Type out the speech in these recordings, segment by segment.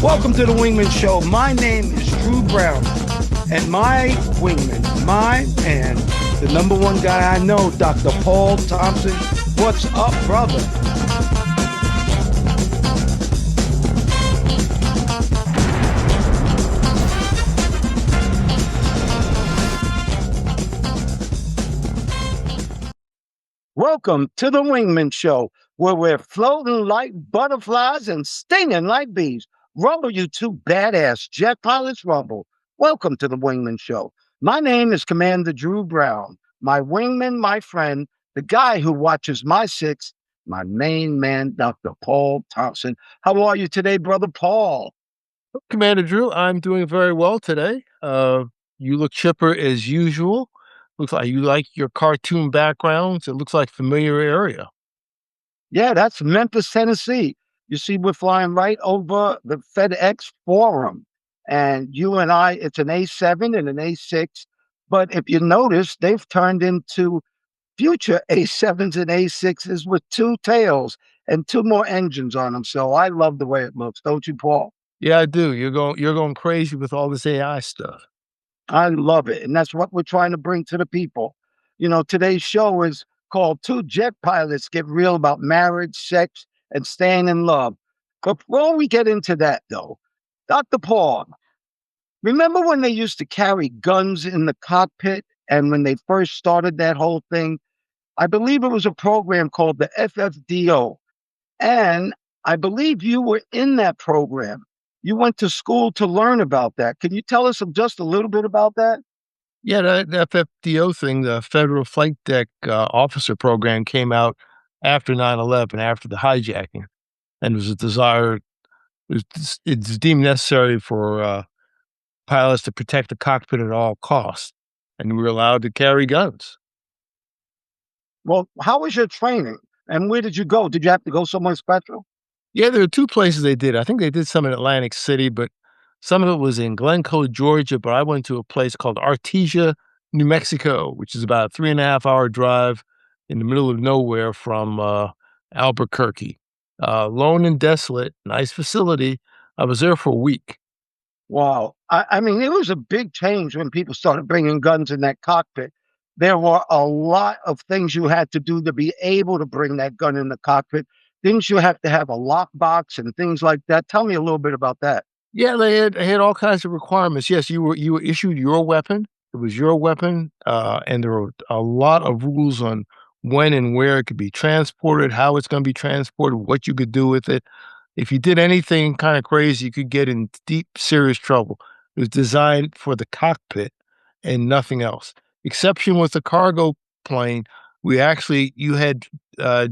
Welcome to the Wingman Show. My name is Drew Brown, and my wingman, my man, the number one guy I know, Dr. Paul Thompson. What's up, brother? Welcome to the Wingman Show, where we're floating like butterflies and stinging like bees. Rumble, you two badass jet pilots, rumble. Welcome to the Wingman Show. My name is Commander Drew Brown. My wingman, my friend, the guy who watches my six, my main man, Dr. Paul Thompson. How are you today, brother Paul? Commander Drew, I'm doing very well today. You look chipper as usual. Looks like you like your cartoon backgrounds. It looks like familiar area. Yeah, that's Memphis, Tennessee. You see, we're flying right over the FedEx Forum. And you and I, it's an A7 and an A6. But if you notice, they've turned into future A7s and A6s with two tails and two more engines on them. So I love the way it looks, don't you, Paul? Yeah, I do. You're going crazy with all this AI stuff. I love it. And that's what we're trying to bring to the people. You know, today's show is called Two Jet Pilots Get Real About Marriage, Sex, and Staying in Love. But before we get into that, though, Dr. Paul, remember when they used to carry guns in the cockpit? And when they first started that whole thing, I believe it was a program called the FFDO. And I believe you were in that program. You went to school to learn about that. Can you tell us just a little bit about that? Yeah, the FFDO thing, the Federal Flight Deck Officer Program, came out after 9/11, after the hijacking, and it was a desire. It's deemed necessary for pilots to protect the cockpit at all costs, and we were allowed to carry guns. Well, how was your training? And where did you go? Did you have to go somewhere special? Yeah, there are 2 places they did. I think they did some in Atlantic City, but some of it was in Glencoe, Georgia, but I went to a place called Artesia, New Mexico, which is about a 3.5-hour drive in the middle of nowhere from, Albuquerque. Lone and desolate, nice facility. I was there for a week. Wow. I mean, it was a big change when people started bringing guns in that cockpit. There were a lot of things you had to do to be able to bring that gun in the cockpit. Didn't you have to have a lockbox and things like that? Tell me a little bit about that. Yeah, they had all kinds of requirements. Yes, you were issued your weapon. It was your weapon, and there were a lot of rules on when and where it could be transported, how it's gonna be transported, what you could do with it. If you did anything kinda crazy, you could get in deep, serious trouble. It was designed for the cockpit and nothing else. Exception with the cargo plane, we actually you had,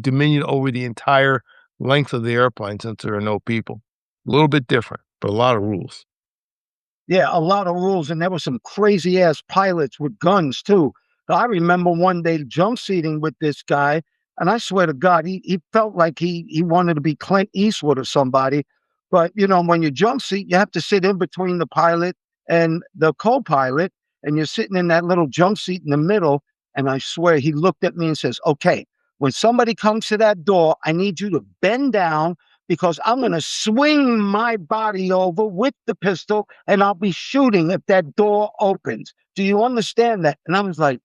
dominion over the entire length of the airplane since there are no people. A little bit different, but a lot of rules. Yeah, a lot of rules, and there were some crazy ass pilots with guns too. I remember one day jump seating with this guy, and I swear to God, he felt like he wanted to be Clint Eastwood or somebody. But you know, when you jump seat, you have to sit in between the pilot and the co-pilot, and you're sitting in that little jump seat in the middle. And I swear, he looked at me and says, "Okay, when somebody comes to that door, I need you to bend down because I'm going to swing my body over with the pistol and I'll be shooting if that door opens. Do you understand that?" And I was like,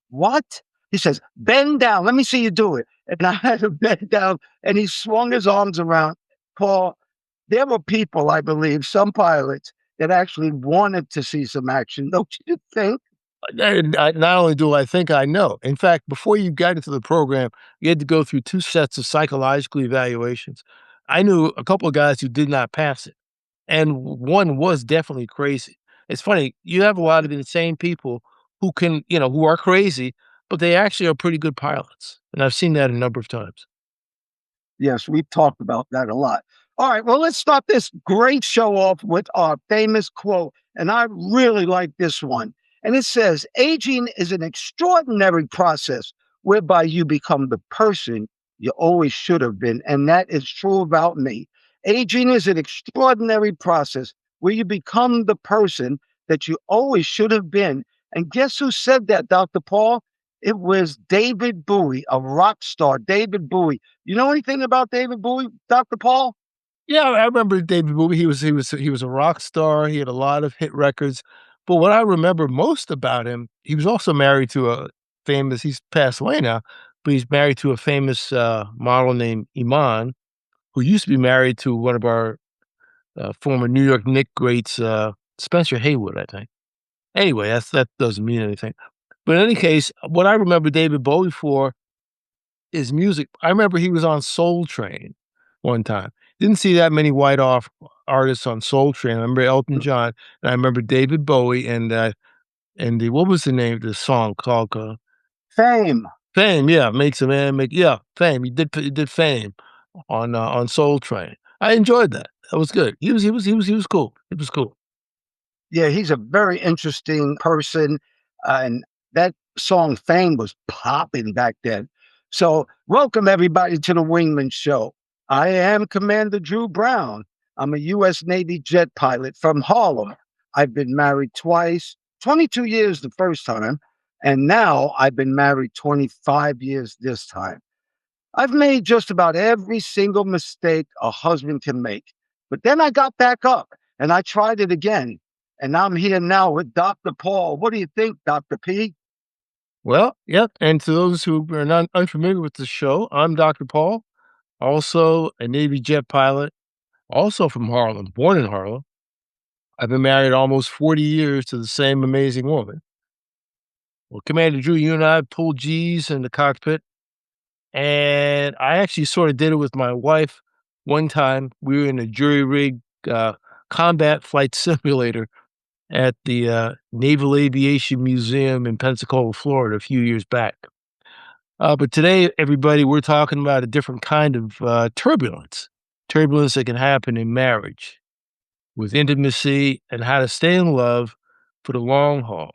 "What?" He says, "Bend down. Let me see you do it." And I had to bend down and he swung his arms around. Paul, there were people, I believe, some pilots that actually wanted to see some action. Don't you think? And I not only do I think I know. In fact, before you got into the program, you had to go through 2 sets of psychological evaluations. I knew a couple of guys who did not pass it, and one was definitely crazy. It's funny, you have a lot of insane people who can, who are crazy, but they actually are pretty good pilots, and I've seen that a number of times. Yes, we've talked about that a lot. All right, well, let's start this great show off with our famous quote. And I really like this one. And it says, "Aging is an extraordinary process whereby you become the person you always should have been." And that is true about me. Aging is an extraordinary process where you become the person that you always should have been. And guess who said that, Dr. Paul? It was David Bowie, a rock star, David Bowie. You know anything about David Bowie, Dr. Paul? Yeah, I remember David Bowie. He was a rock star. He had a lot of hit records. But what I remember most about him, he was also married to a famous. He's passed away now, but he's married to a famous model named Iman, who used to be married to one of our former New York Knicks greats, Spencer Haywood, I think. Anyway, that doesn't mean anything. But in any case, what I remember David Bowie for is music. I remember he was on Soul Train one time. Didn't see that many white off artists on Soul Train. I remember Elton John, and I remember David Bowie, and the what was the name of the song called? Fame. Fame. Yeah, makes a man make. Yeah, Fame. He did Fame on Soul Train. I enjoyed that. That was good. He was cool. It was cool. Yeah, he's a very interesting person, and that song "Fame" was popping back then. So, welcome everybody to the Wingman Show. I am Commander Drew Brown. I'm a U.S. Navy jet pilot from Harlem. I've been married twice, 22 years the first time, and now I've been married 25 years this time. I've made just about every single mistake a husband can make. But then I got back up and I tried it again. And I'm here now with Dr. Paul. What do you think, Dr. P? Well, yep. And to those who are not unfamiliar with the show, I'm Dr. Paul, also a Navy jet pilot, also from Harlem, born in Harlem. I've been married almost 40 years to the same amazing woman. Well, Commander Drew, you and I pulled G's in the cockpit, and I actually sort of did it with my wife one time. We were in a jury rig combat flight simulator at the Naval Aviation Museum in Pensacola, Florida, a few years back. But today, everybody, we're talking about a different kind of turbulence, turbulence that can happen in marriage with intimacy and how to stay in love for the long haul.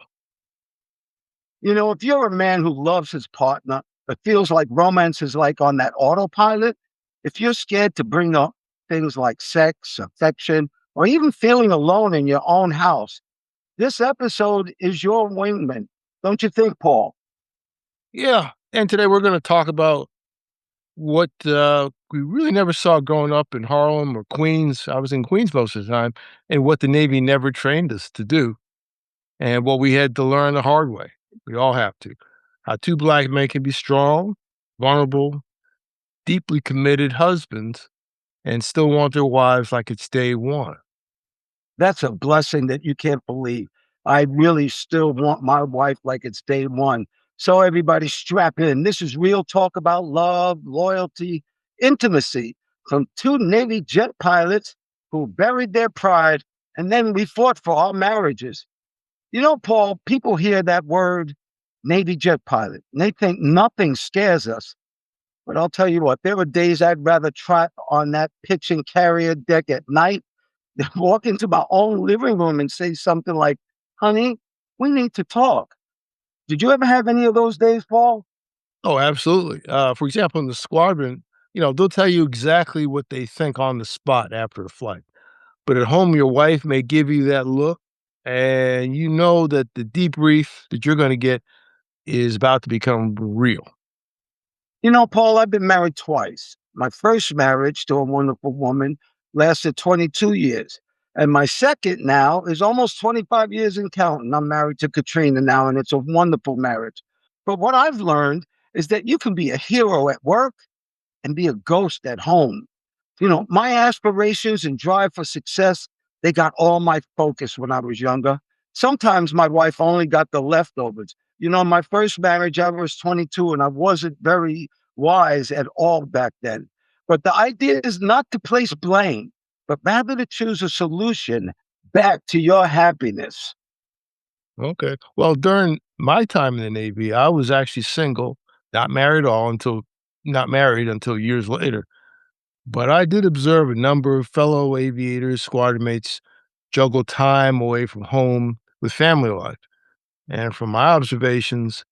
You know, if you're a man who loves his partner, but feels like romance is like on that autopilot, if you're scared to bring up things like sex, affection, or even feeling alone in your own house, this episode is your wingman. Don't you think, Paul? Yeah. And today we're going to talk about what we really never saw growing up in Harlem or Queens. I was in Queens most of the time, and what the Navy never trained us to do, and what we had to learn the hard way. We all have to. How two black men can be strong, vulnerable, deeply committed husbands and still want their wives like it's day one. That's a blessing that you can't believe. I really still want my wife like it's day one. So, everybody, strap in. This is real talk about love, loyalty, intimacy from two Navy jet pilots who buried their pride and then we fought for our marriages. You know, Paul, people hear that word Navy jet pilot and they think nothing scares us. But I'll tell you what, there were days I'd rather trot on that pitching carrier deck at night walk into my own living room and say something like, honey, we need to talk. Did you ever have any of those days, Paul? Oh, absolutely. For example, in the squadron, they'll tell you exactly what they think on the spot after a flight. But at home, your wife may give you that look, and you know that the debrief that you're going to get is about to become real. You know, Paul, I've been married twice. My first marriage to a wonderful woman lasted 22 years. And my second now is almost 25 years in counting. I'm married to Katrina now, and it's a wonderful marriage. But what I've learned is that you can be a hero at work and be a ghost at home. You know, my aspirations and drive for success, they got all my focus when I was younger. Sometimes my wife only got the leftovers. You know, my first marriage, I was 22 and I wasn't very wise at all back then. But the idea is not to place blame, but rather to choose a solution back to your happiness. Okay. Well, during my time in the Navy, I was actually single, not married at all until not married until years later. But I did observe a number of fellow aviators, squadron mates juggle time away from home with family life. And from my observations,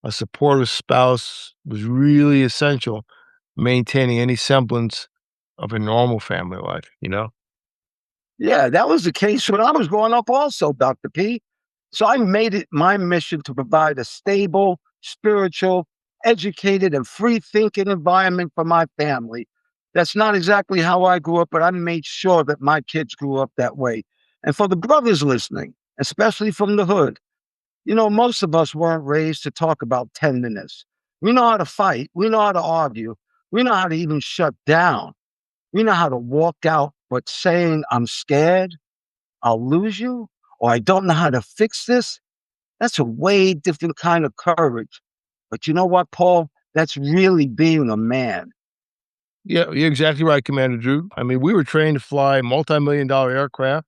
a supportive spouse was really essential, maintaining any semblance of a normal family life. Yeah, that was the case when I was growing up, also, Dr. P. So I made it my mission to provide a stable, spiritual, educated, and free thinking environment for my family. That's not exactly how I grew up, but I made sure that my kids grew up that way. And for the brothers listening, especially from the hood, most of us weren't raised to talk about tenderness. We know how to fight. We know how to argue. We know how to even shut down. We know how to walk out, but saying, I'm scared, I'll lose you, or I don't know how to fix this, that's a way different kind of courage. But you know what, Paul? That's really being a man. Yeah, you're exactly right, Commander Drew. I mean, we were trained to fly multi-million-dollar aircraft,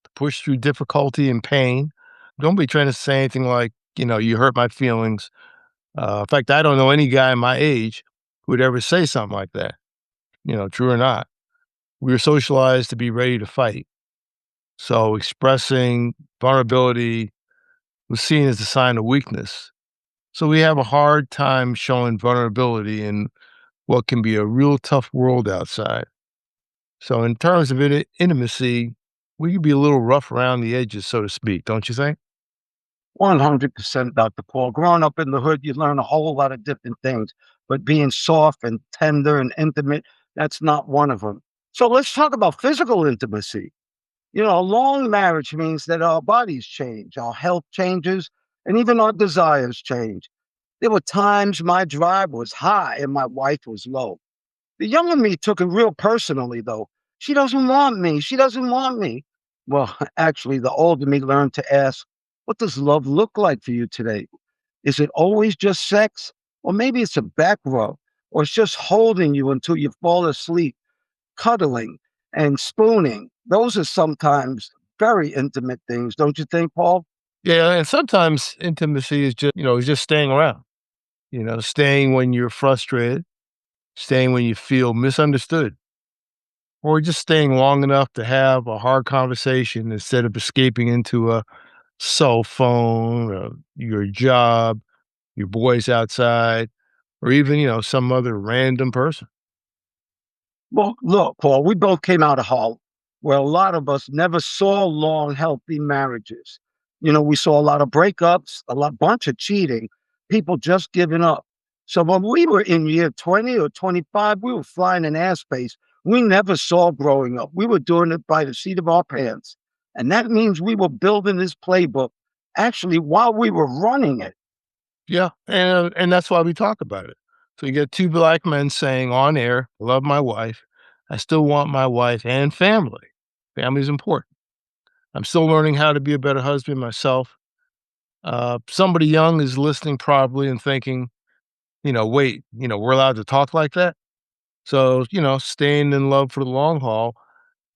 to push through difficulty and pain. Don't be trying to say anything like, "You hurt my feelings." In fact, I don't know any guy my age who would ever say something like that, true or not. We were socialized to be ready to fight. So expressing vulnerability was seen as a sign of weakness. So we have a hard time showing vulnerability in what can be a real tough world outside. So in terms of intimacy, we could be a little rough around the edges, so to speak, don't you think? 100% Dr. Paul. Growing up in the hood, you learn a whole lot of different things, but being soft and tender and intimate, that's not one of them. So let's talk about physical intimacy. A long marriage means that our bodies change, our health changes, and even our desires change. There were times my drive was high and my wife was low. The younger me took it real personally, though. She doesn't want me. She doesn't want me. Well, actually, the older me learned to ask, what does love look like for you today? Is it always just sex? Or maybe it's a back rub, or it's just holding you until you fall asleep, cuddling and spooning. Those are sometimes very intimate things, don't you think, Paul? Yeah, and sometimes intimacy is just staying around, staying when you're frustrated, staying when you feel misunderstood, or just staying long enough to have a hard conversation instead of escaping into a cell phone, your job, your boys outside, or even, some other random person. Well, look, Paul, we both came out of Harlem, where a lot of us never saw long, healthy marriages. We saw a lot of breakups, bunch of cheating, people just giving up. So when we were in year 20 or 25, we were flying in airspace. We never saw growing up. We were doing it by the seat of our pants. And that means we were building this playbook actually while we were running it. Yeah, and that's why we talk about it. So you get two black men saying on air, "I love my wife. I still want my wife and family. Family is important. I'm still learning how to be a better husband myself." Somebody young is listening probably and thinking, "Wait, we're allowed to talk like that?" So, staying in love for the long haul,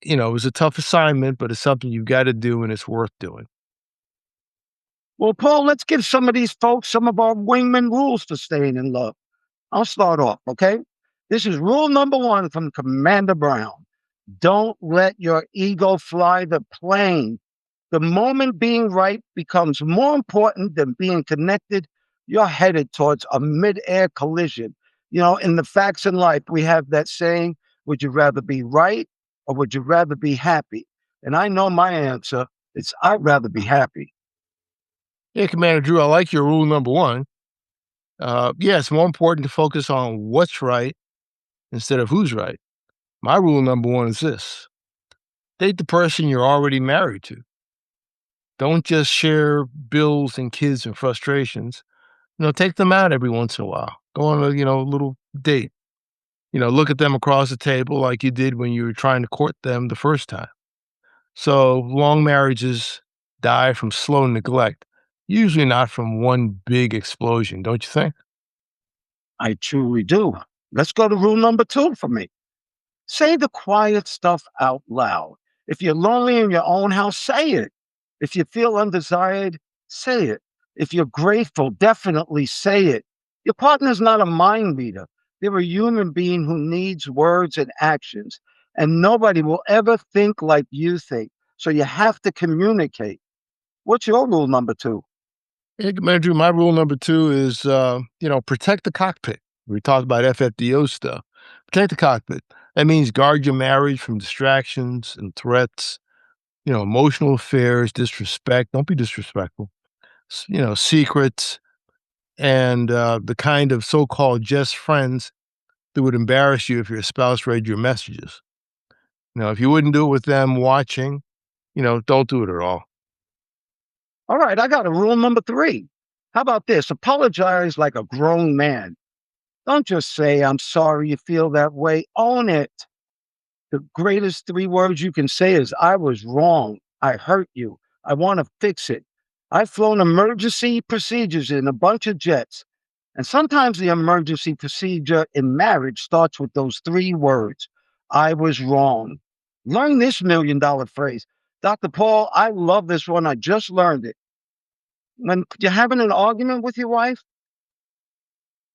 is a tough assignment, but it's something you've got to do and it's worth doing. Well, Paul, let's give some of these folks some of our wingman rules for staying in love. I'll start off, okay? This is rule number one from Commander Brown. Don't let your ego fly the plane. The moment being right becomes more important than being connected. You're headed towards a mid-air collision. In the facts in life, we have that saying, would you rather be right or would you rather be happy? And I know my answer. It's I'd rather be happy. Yeah, Commander Drew, I like your rule number one. Yeah, it's more important to focus on what's right instead of who's right. My rule number one is this: date the person you're already married to. Don't just share bills and kids and frustrations. Take them out every once in a while. Go on a, little date. Look at them across the table like you did when you were trying to court them the first time. So long marriages die from slow neglect, usually not from one big explosion, don't you think? I truly do. Let's go to rule number two for me. Say the quiet stuff out loud. If you're lonely in your own house, say it. If you feel undesired, say it. If you're grateful, definitely say it. Your partner's not a mind reader. They're a human being who needs words and actions, and nobody will ever think like you think. So you have to communicate. What's your rule number two? Yeah, Andrew, my rule number two is, protect the cockpit. We talked about FFDO stuff. Protect the cockpit. That means guard your marriage from distractions and threats, emotional affairs, disrespect. Don't be disrespectful. Secrets and the kind of so called just friends that would embarrass you if your spouse read your messages. If you wouldn't do it with them watching, don't do it at all. All right, I got a rule number three. How about this? Apologize like a grown man. Don't just say, I'm sorry you feel that way. Own it. The greatest three words you can say is, I was wrong. I hurt you. I want to fix it. I've flown emergency procedures in a bunch of jets. And sometimes the emergency procedure in marriage starts with those three words: I was wrong. Learn this $1 million phrase. Dr. Paul, I love this one. I just learned it. When you're having an argument with your wife,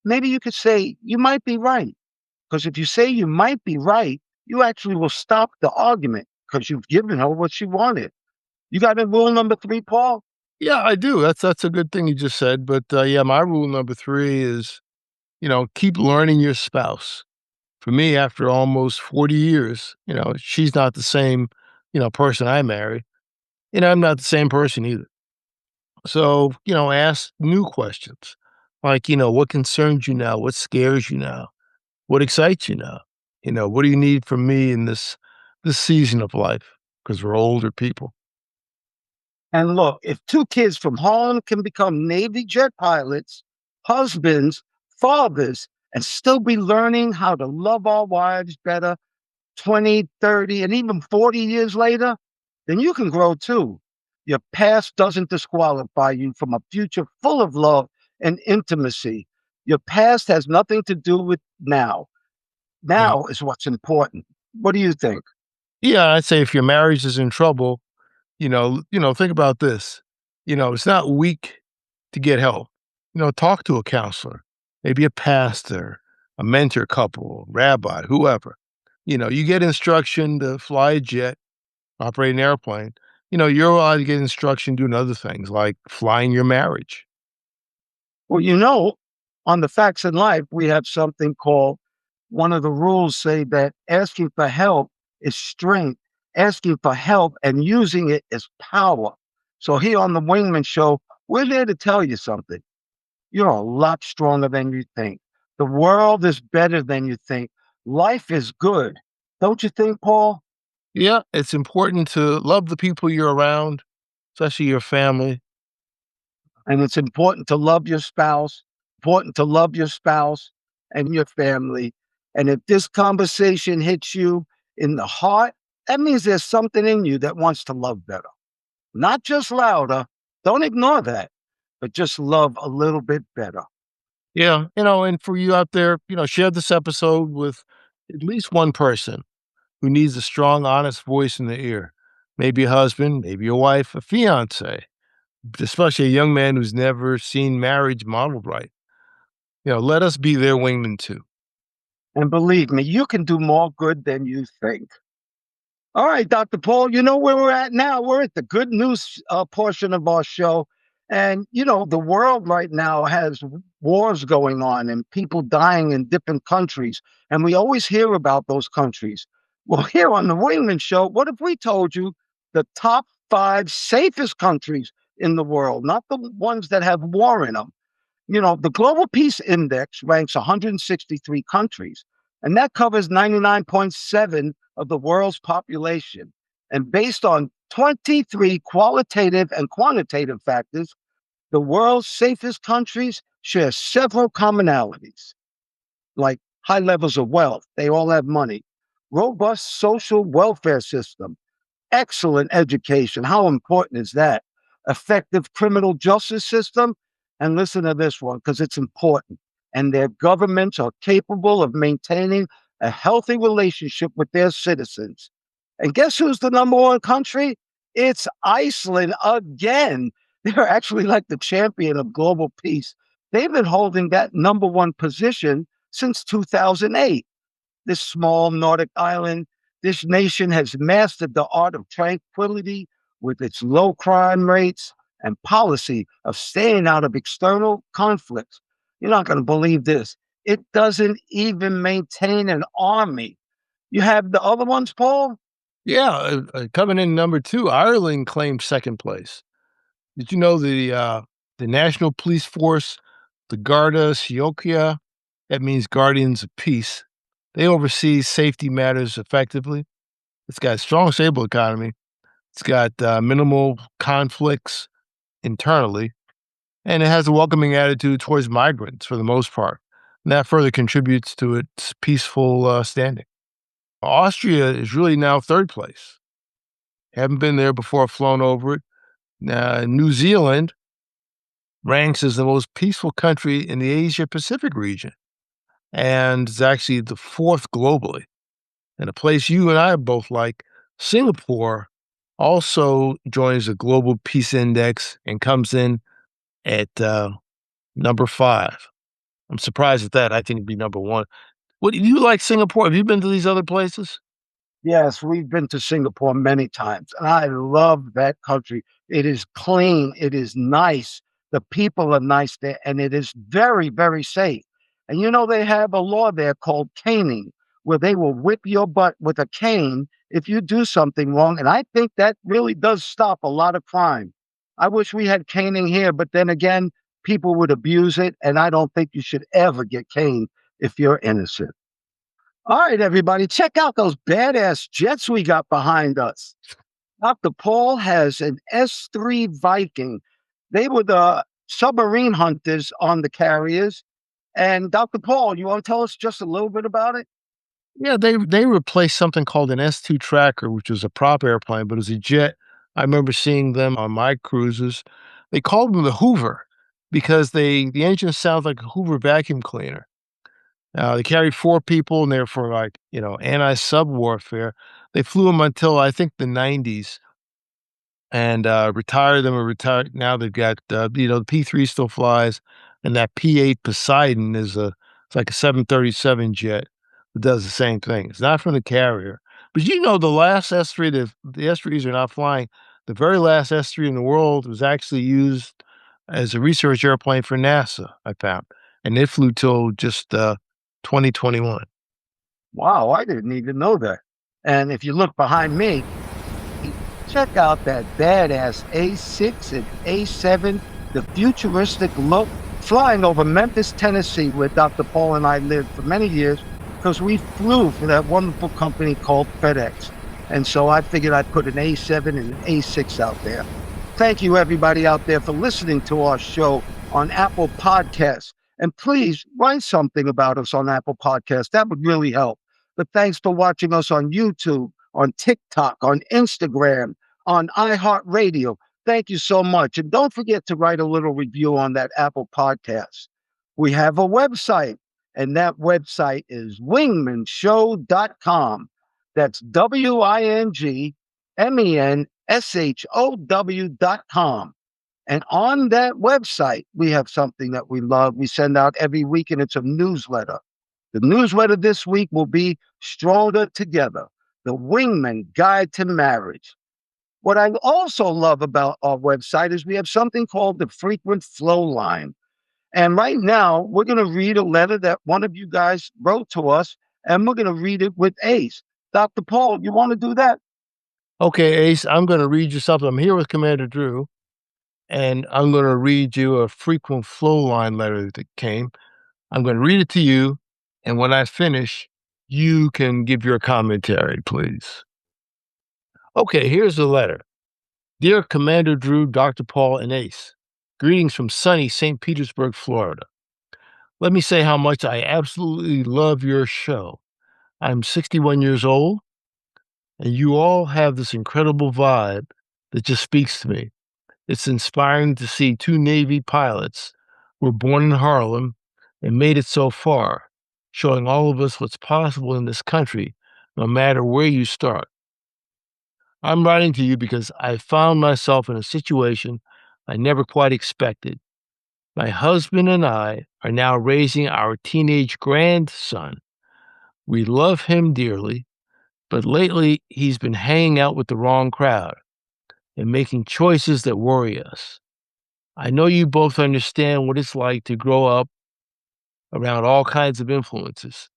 maybe you could say, you might be right. Because if you say you might be right, you actually will stop the argument because you've given her what she wanted. You got a rule number three, Paul? Yeah, I do. That's a good thing you just said. But yeah, my rule number three is, keep learning your spouse. For me, after almost 40 years, she's not the same, person I married. I'm not the same person either. So, ask new questions like, what concerns you now? What scares you now? What excites you now? What do you need from me in this season of life? Because we're older people. And look, if two kids from home can become Navy jet pilots, husbands, fathers, and still be learning how to love our wives better 20, 30, and even 40 years later, then you can grow too. Your past doesn't disqualify you from a future full of love and intimacy. Your past has nothing to do with now. Yeah. Now is what's important. What do you think? Yeah, I'd say if your marriage is in trouble, think about this. It's not weak to get help. Talk to a counselor, maybe a pastor, a mentor couple, rabbi, whoever. You get instruction to fly a jet, operate an airplane. You're allowed to get instruction doing other things like flying your marriage. Well, on the Facts in Life, we have something called, one of the rules say that asking for help is strength, asking for help and using it is power. So here on the Wingman Show, we're there to tell you something. You're a lot stronger than you think. The world is better than you think. Life is good. Don't you think, Paul? Yeah, it's important to love the people you're around, especially your family. And it's important to love your spouse and your family. And if this conversation hits you in the heart, that means there's something in you that wants to love better, not just louder. Don't ignore that, but just love a little bit better. Yeah, and for you out there, share this episode with at least one person who needs a strong, honest voice in the ear. Maybe a husband, maybe a wife, a fiance, especially a young man who's never seen marriage modeled right. Let us be their wingman too. And believe me, you can do more good than you think. All right, Dr. Paul, you know where we're at now? We're at the good news portion of our show. And, the world right now has wars going on and people dying in different countries. And we always hear about those countries. Well, here on the Wingman Show, what if we told you the top five safest countries in the world, not the ones that have war in them? The Global Peace Index ranks 163 countries, and that covers 99.7 of the world's population. And based on 23 qualitative and quantitative factors, the world's safest countries share several commonalities, like high levels of wealth. They all have money, robust social welfare system, excellent education. How important is that? Effective criminal justice system. And listen to this one because it's important. And their governments are capable of maintaining a healthy relationship with their citizens. And guess who's the number one country? It's Iceland again. They're actually like the champion of global peace. They've been holding that number one position since 2008. This small Nordic island, this nation has mastered the art of tranquility with its low crime rates and policy of staying out of external conflicts. You're not going to believe this. It doesn't even maintain an army. You have the other ones, Paul? Yeah, coming in number two, Ireland claimed second place. Did you know the National Police Force, the Garda Síochána, that means Guardians of Peace, They oversee safety matters effectively. It's got a strong, stable economy. It's got minimal conflicts internally, and it has a welcoming attitude towards migrants for the most part. And that further contributes to its peaceful standing. Austria is really now third place. Haven't been there before, flown over it. New Zealand ranks as the most peaceful country in the Asia Pacific region, and it's actually the fourth globally. And a place you and I both like, Singapore, also joins the Global Peace Index and comes in at number 5. I'm surprised at that. I think it'd be number 1. What do you like Singapore? Have you been to these other places? Yes, we've been to Singapore many times, and I love that country. It is clean, it is nice, the people are nice there, and it is very, very safe. And you know, they have a law there called caning, where they will whip your butt with a cane if you do something wrong. And I think that really does stop a lot of crime. I wish we had caning here, but then again, people would abuse it, and I don't think you should ever get caned if you're innocent. All right, everybody, check out those badass jets we got behind us. Dr. Paul has an S-3 Viking. They were the submarine hunters on the carriers. And Dr. Paul, you want to tell us just a little bit about it? Yeah, they replaced something called an S2 Tracker, which was a prop airplane, but it was a jet. I remember seeing them on my cruises. They called them the Hoover because the engine sounds like a Hoover vacuum cleaner. They carried 4 people, and they were for, like, anti-sub warfare. They flew them until, I think, the '90s, and, retired them or retired now they've got, the P-3 still flies, and that P-8 Poseidon it's like a 737 jet that does the same thing. It's not from the carrier. But, the last S-3, the S-3s are not flying. The very last S-3 in the world was actually used as a research airplane for NASA, I found, and it flew till just, 2021. Wow, I didn't even know that. And if you look behind me, check out that badass A6 and A7, the futuristic look, flying over Memphis, Tennessee, where Dr. Paul and I lived for many years, because we flew for that wonderful company called FedEx. And so I figured I'd put an A7 and an A6 out there. Thank you, everybody out there, for listening to our show on Apple Podcasts. And please write something about us on Apple Podcasts. That would really help. But thanks for watching us on YouTube, on TikTok, on Instagram, on iHeartRadio. Thank you so much. And don't forget to write a little review on that Apple Podcast. We have a website, and that website is wingmenshow.com. That's WINGMENSHOW.com. And on that website, we have something that we love. We send out every week, and it's a newsletter. The newsletter this week will be Stronger Together, the Wingman Guide to Marriage. What I also love about our website is we have something called the Frequent Flow Line. And right now, we're going to read a letter that one of you guys wrote to us, and we're going to read it with Ace. Dr. Paul, you want to do that? Okay, Ace, I'm gonna read you something. I'm here with Commander Drew, and I'm gonna read you a frequent flow line letter that came. I'm gonna read it to you, and when I finish, you can give your commentary, please. Okay, here's the letter. Dear Commander Drew, Dr. Paul, and Ace, greetings from sunny St. Petersburg, Florida. Let me say how much I absolutely love your show. I'm 61 years old, and you all have this incredible vibe that just speaks to me. It's inspiring to see 2 Navy pilots who were born in Harlem and made it so far, showing all of us what's possible in this country, no matter where you start. I'm writing to you because I found myself in a situation I never quite expected. My husband and I are now raising our teenage grandson. We love him dearly, but lately he's been hanging out with the wrong crowd and making choices that worry us. I know you both understand what it's like to grow up around all kinds of influences,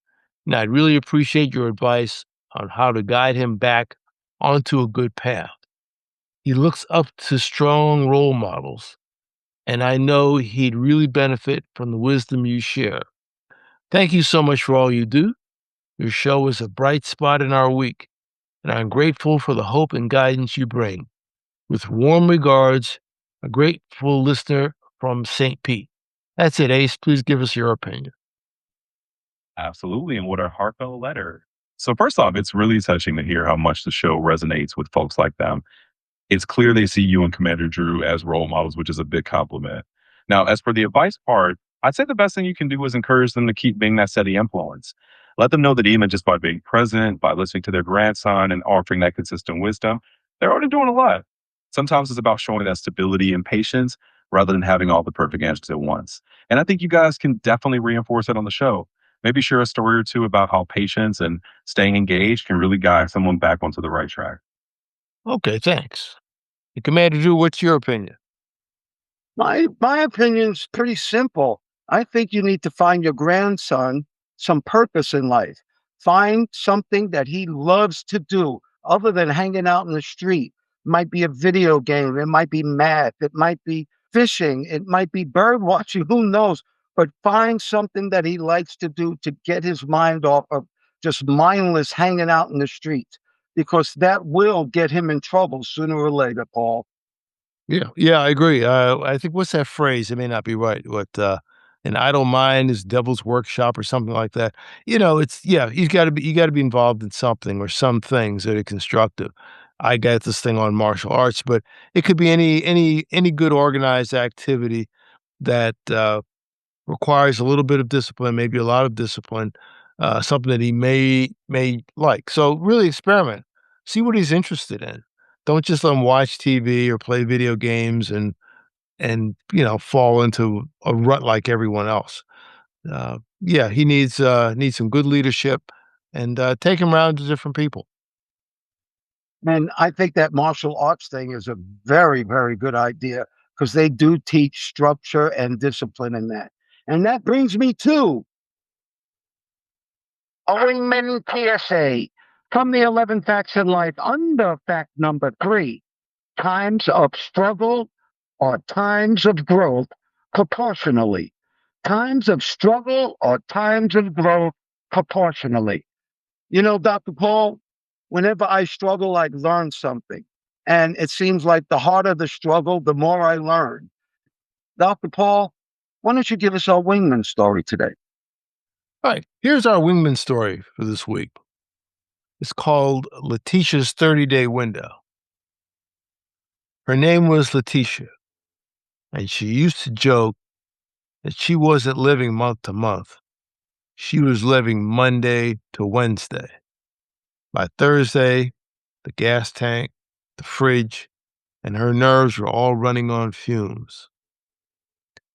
and I'd really appreciate your advice on how to guide him back onto a good path. He looks up to strong role models, and I know he'd really benefit from the wisdom you share. Thank you so much for all you do. Your show is a bright spot in our week, and I'm grateful for the hope and guidance you bring. With warm regards, a grateful listener from St. Pete. That's it, Ace. Please give us your opinion. Absolutely. And what a heartfelt letter. So, first off, it's really touching to hear how much the show resonates with folks like them. It's clear they see you and Commander Drew as role models, which is a big compliment. Now, as for the advice part, I'd say the best thing you can do is encourage them to keep being that steady influence. Let them know that even just by being present, by listening to their grandson and offering that consistent wisdom, they're already doing a lot. Sometimes it's about showing that stability and patience rather than having all the perfect answers at once. And I think you guys can definitely reinforce it on the show. Maybe share a story or two about how patience and staying engaged can really guide someone back onto the right track. Okay, thanks. And Commander Drew, what's your opinion? My opinion's pretty simple. I think you need to find your grandson some purpose in life. Find something that he loves to do other than hanging out in the street. Might be a video game, it might be math, it might be fishing, it might be bird watching, who knows? But find something that he likes to do to get his mind off of just mindless hanging out in the streets, because that will get him in trouble sooner or later, Paul. Yeah, I agree. I think what's that phrase? It may not be right. An idle mind is devil's workshop or something like that. It's yeah. You got to be involved in something or some things that are constructive. I got this thing on martial arts, but it could be any good organized activity that requires a little bit of discipline, maybe a lot of discipline, something that he may like. So really experiment, see what he's interested in. Don't just let him watch TV or play video games and fall into a rut like everyone else. Yeah, he needs some good leadership and take him around to different people. And I think that martial arts thing is a very, very good idea because they do teach structure and discipline in that. And that brings me to a Wingmen PSA from the 11 Facts in Life under fact number 3. Times of struggle are times of growth proportionally. Times of struggle are times of growth proportionally. Dr. Paul, whenever I struggle, I learn something. And it seems like the harder the struggle, the more I learn. Dr. Paul, why don't you give us our wingman story today? All right, here's our wingman story for this week. It's called Letitia's 30-day window. Her name was Letitia, and she used to joke that she wasn't living month to month. She was living Monday to Wednesday. By Thursday, the gas tank, the fridge, and her nerves were all running on fumes.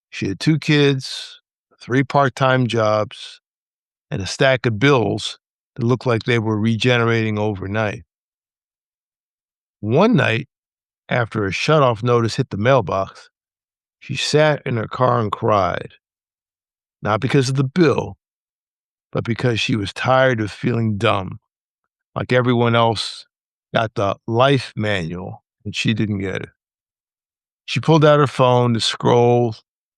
She had 2 kids, 3 part-time jobs, and a stack of bills that looked like they were regenerating overnight. One night, after a shutoff notice hit the mailbox, she sat in her car and cried, not because of the bill, but because she was tired of feeling dumb, like everyone else got the life manual and she didn't get it. She pulled out her phone to scroll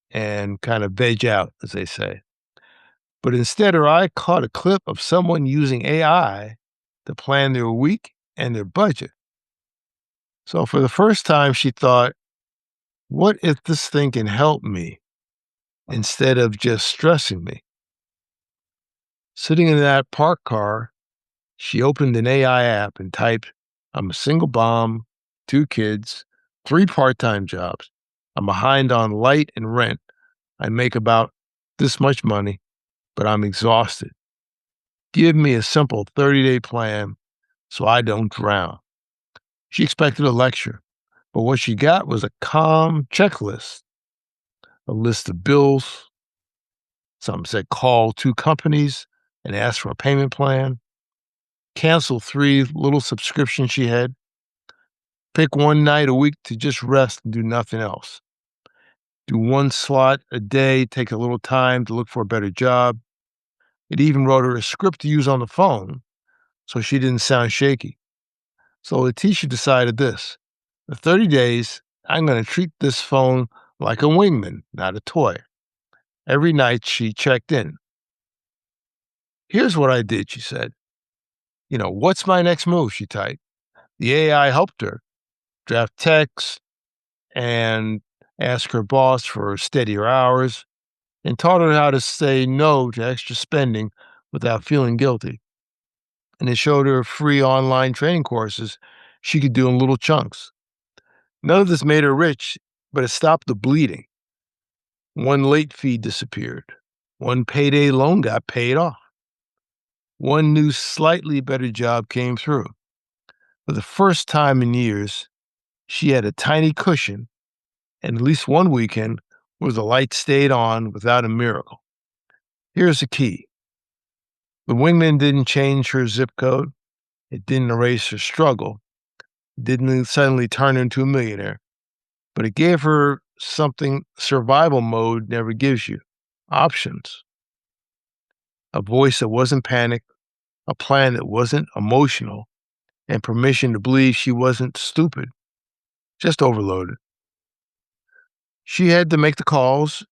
and kind of veg out, as they say. But instead, her eye caught a clip of someone using AI to plan their week and their budget. So for the first time, she thought, what if this thing can help me instead of just stressing me? Sitting in that parked car, she opened an AI app and typed, I'm a single mom, 2 kids, 3 part-time jobs. I'm behind on light and rent. I make about this much money, but I'm exhausted. Give me a simple 30-day plan so I don't drown. She expected a lecture, but what she got was a calm checklist, a list of bills. Some said call 2 companies and ask for a payment plan, cancel 3 little subscriptions she had, pick one night a week to just rest and do nothing else. Do one slot a day, take a little time to look for a better job. It even wrote her a script to use on the phone so she didn't sound shaky. So Letitia decided this: for 30 days, I'm going to treat this phone like a wingman, not a toy. Every night she checked in. Here's what I did, she said. What's my next move? She typed. The AI helped her draft texts and ask her boss for steadier hours and taught her how to say no to extra spending without feeling guilty. And it showed her free online training courses she could do in little chunks. None of this made her rich, but it stopped the bleeding. One late fee disappeared. One payday loan got paid off. One new, slightly better job came through. For the first time in years, she had a tiny cushion and at least one weekend where the light stayed on without a miracle. Here's the key. The Wingman didn't change her zip code. It didn't erase her struggle. It didn't suddenly turn her into a millionaire. But it gave her something survival mode never gives you: options. A voice that wasn't panicked, a plan that wasn't emotional, and permission to believe she wasn't stupid, just overloaded. She had to make the calls.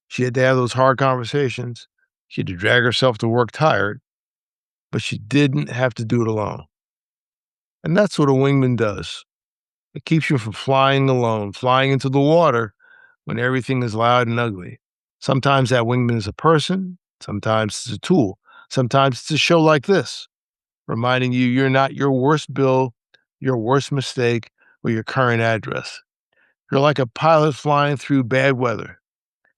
She had to have those hard conversations. She had to drag herself to work tired, but she didn't have to do it alone. And that's what a wingman does. It keeps you from flying alone, flying into the water when everything is loud and ugly. Sometimes that wingman is a person, sometimes it's a tool, sometimes it's a show like this, reminding you you're not your worst bill, your worst mistake, or your current address. You're like a pilot flying through bad weather.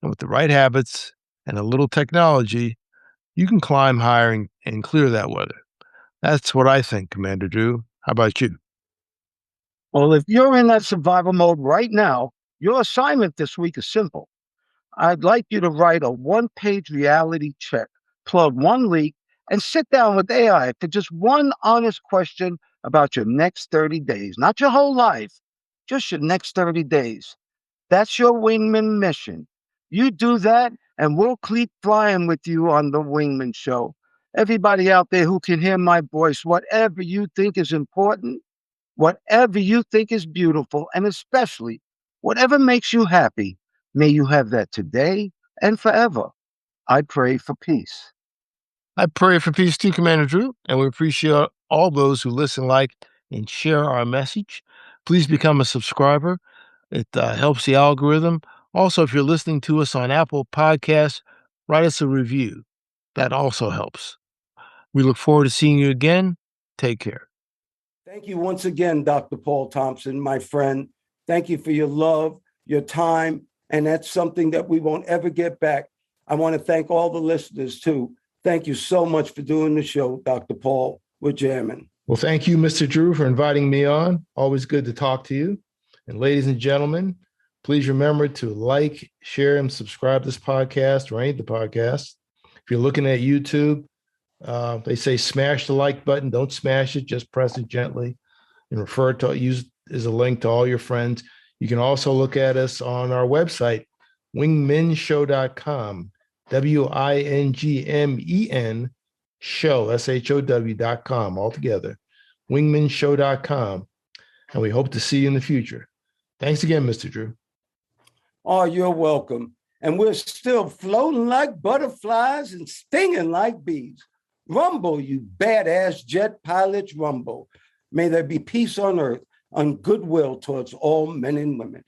And with the right habits and a little technology, you can climb higher and clear that weather. That's what I think, Commander Drew. How about you? Well, if you're in that survival mode right now, your assignment this week is simple. I'd like you to write a one-page reality check, plug one leak, and sit down with AI for just one honest question about your next 30 days, not your whole life, just your next 30 days. That's your wingman mission. You do that, and we'll keep flying with you on the Wingman Show. Everybody out there who can hear my voice, whatever you think is important, whatever you think is beautiful, and especially whatever makes you happy, may you have that today and forever. I pray for peace. I pray for peace too, Commander Drew, and we appreciate all those who listen, like, and share our message. Please become a subscriber. It helps the algorithm. Also, if you're listening to us on Apple Podcasts, write us a review. That also helps. We look forward to seeing you again. Take care. Thank you once again, Dr. Paul Thompson, my friend. Thank you for your love, your time, and that's something that we won't ever get back. I want to thank all the listeners, too. Thank you so much for doing the show, Dr. Paul. We're jamming. Well, thank you, Mr. Drew, for inviting me on. Always good to talk to you. And ladies and gentlemen, please remember to like, share, and subscribe to this podcast or any of the podcasts. If you're looking at YouTube, they say smash the like button. Don't smash it. Just press it gently and refer to use as a link to all your friends. You can also look at us on our website, wingmenshow.com, WINGMEN show, SHOW.com, altogether, wingmenshow.com. And we hope to see you in the future. Thanks again, Mr. Drew. Oh, you're welcome. And we're still floating like butterflies and stinging like bees. Rumble, you badass jet pilots, rumble. May there be peace on earth, and goodwill towards all men and women.